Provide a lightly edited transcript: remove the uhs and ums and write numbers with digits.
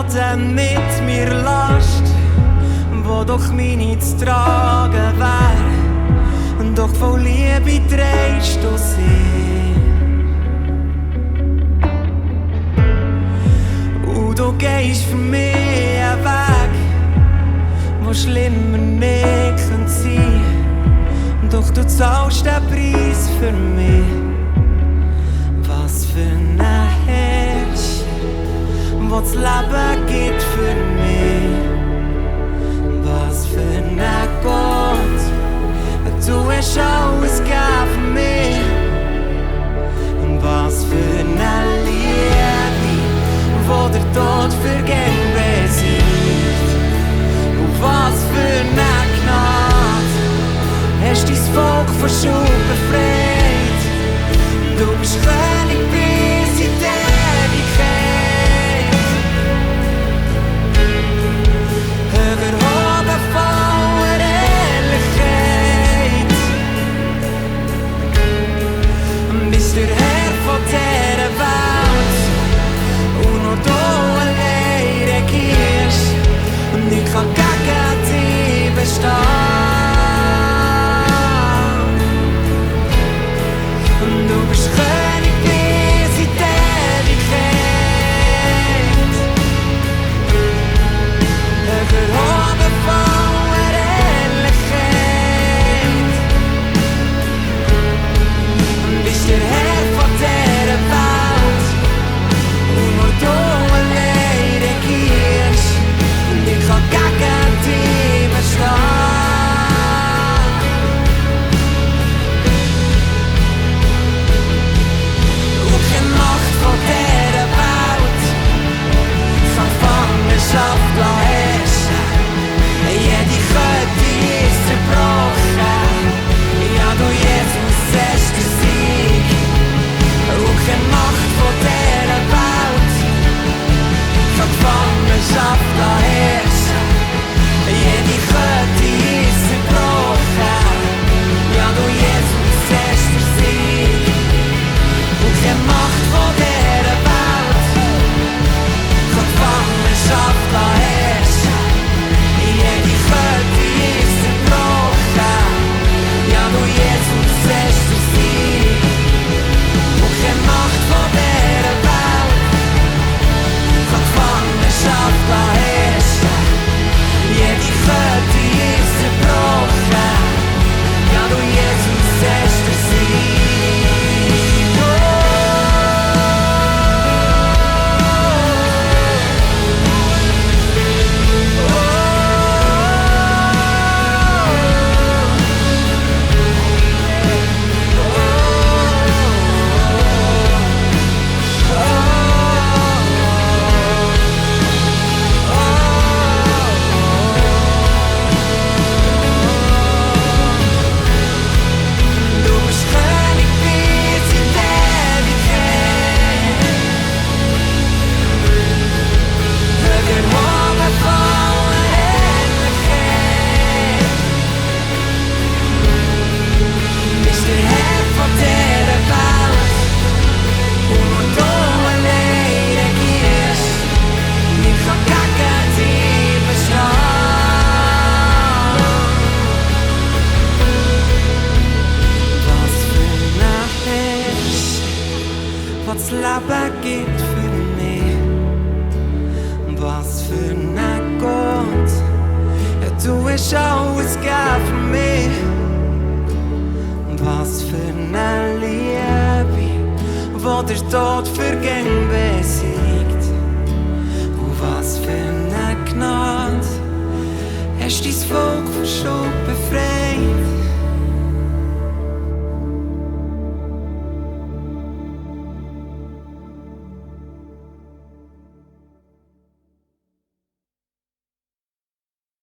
Laden mit mir Last, wo doch meine zu tragen wär. Doch voll Liebe drehst du sie. Und du gehst für mich einen Weg, wo schlimmer nicht sein kann. Doch du zahlst den Preis für mich. Was für ein Herrscher, wo das Leben gibt für mich. Was für ein Gott, du hast alles gegeben für mich. Was für eine Liebe, wo der Tod für gern besiegt. Und was für eine Gnade, hast dein Volk von Schuld befreit. Du bist König bis in die Ewigkeit. Überhoben von Ehrlichkeit. Bist der Herr von dieser Welt. Und nur du allein regierst. Und ich kann gegen dich bestehen. Du bist König bis in die Ewigkeit. Überhoben von Ehrlichkeit. Bist der Herr von dieser Welt. Und nur du allein regierst. Und ich kann gegen dich bestehen. Gefangenschaft herrschen. Jede Kette ist zerbrochen. Ja, du Jesus hast den Sieg. Und keine Macht von dieser Welt kann Gefangenschaft herrschen. Jede Kette ist zerbrochen. Ja, du Jesus hast den Sieg. Und keine Macht von dieser Welt Gefangenschaft herrschen. Jede Kette ist zerbrochen. Ja, du Jesus hast den Sieg. Und keine Macht von dieser Welt kann Gefangenschaft herrschen. Jede Kette ist zerbrochen. Ja, du Jesus hast den Sieg. Was das Leben gibt für mich. Was für ein Gott, ja, du hast alles gegeben für mich. Was für eine Liebe, wo der Tod für gern besiegt.